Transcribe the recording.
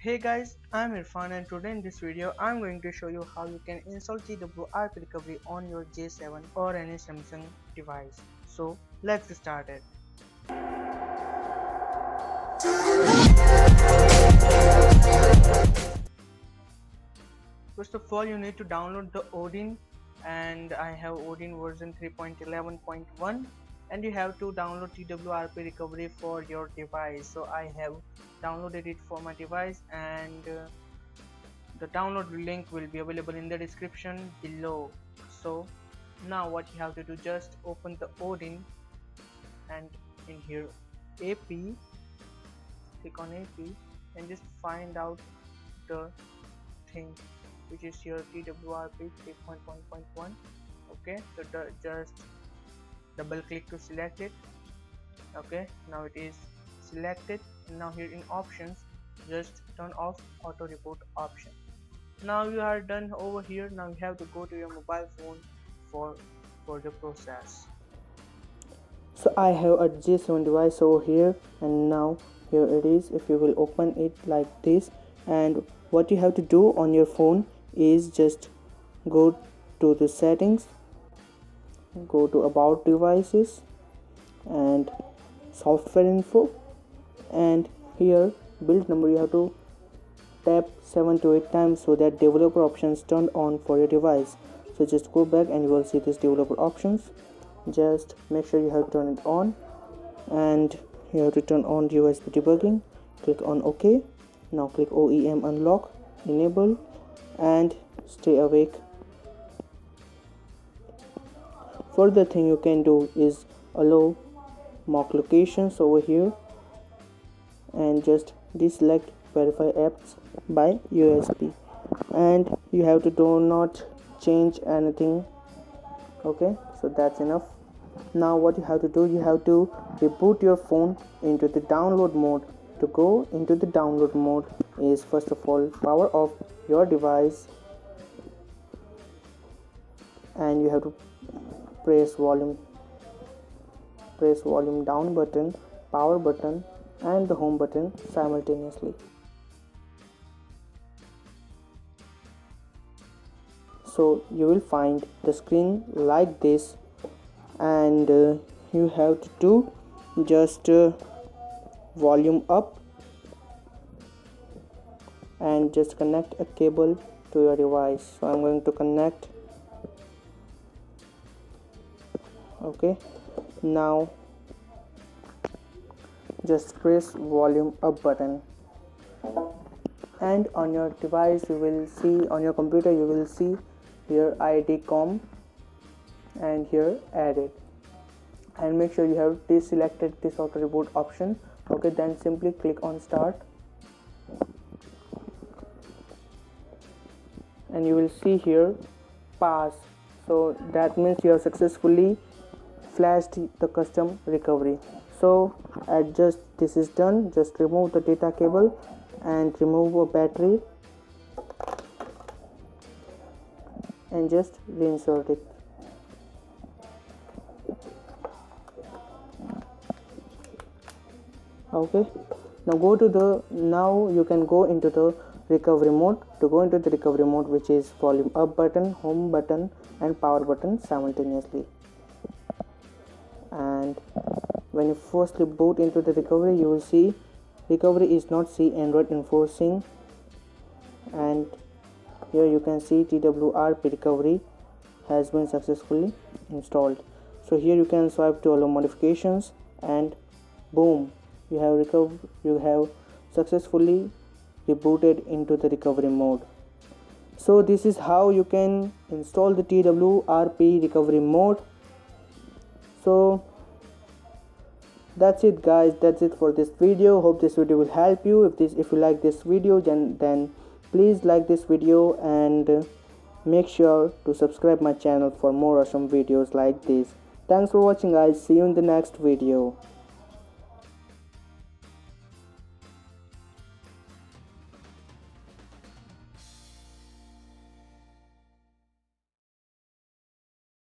Hey guys, I'm Irfan and today in this video I'm going to show you how you can install TWRP recovery on your J7 or any Samsung device. So let's get started. First of all, you need to download the ODIN, and I have ODIN version 3.11.1, and you have to download TWRP recovery for your device. So I have downloaded it for my device, and the download link will be available in the description below. So now what you have to do, just open the ODIN and in here AP, click on AP and just find out the thing which is your TWRP 3.1.1. okay, so just double click to select it. Okay, now it is selected. Now here in options, just turn off auto reboot option. Now you are done over here. Now you have to go to your mobile phone for the process. So I have a J7 device over here, and now here it is. If you will open it like this, and what you have to do on your phone is just go to the settings, go to about devices and software info, and here build number you have to tap 7 to 8 times so that developer options turned on for your device. So just go back and you will see this developer options. Just make sure you have to turn it on, and you have to turn on USB debugging. Click on OK. Now click OEM unlock, enable, and stay awake. Further thing you can do is allow mock locations over here, and just deselect verify apps by USB, and you have to do not change anything. Okay, so that's enough. Now what you have to do, you have to reboot your phone into the download mode. To go into the download mode is first of all power off your device, and you have to press volume down button, power button and the home button simultaneously. So you will find the screen like this, and you have to do just volume up and just connect a cable to your device. So I'm going to connect. Okay, now just press volume up button, and on your device you will see, on your computer you will see here ID com and here added, and make sure you have deselected this auto reboot option. Okay, then simply click on start, and you will see here pass. So that means you have successfully flashed the custom recovery. So adjust, this is done. Just remove the data cable and remove a battery and just reinsert it. Okay, now you can go into the recovery mode. To go into the recovery mode, which is volume up button, home button and power button simultaneously. And when you firstly boot into the recovery, you will see recovery is not C Android enforcing, and here you can see TWRP recovery has been successfully installed. So here you can swipe to allow modifications, and boom, you have successfully rebooted into the recovery mode. So this is how you can install the TWRP recovery mode. So that's it guys, that's it for this video. Hope this video will help you. If you like this video, then please like this video and make sure to subscribe my channel for more awesome videos like this. Thanks for watching guys, see you in the next video.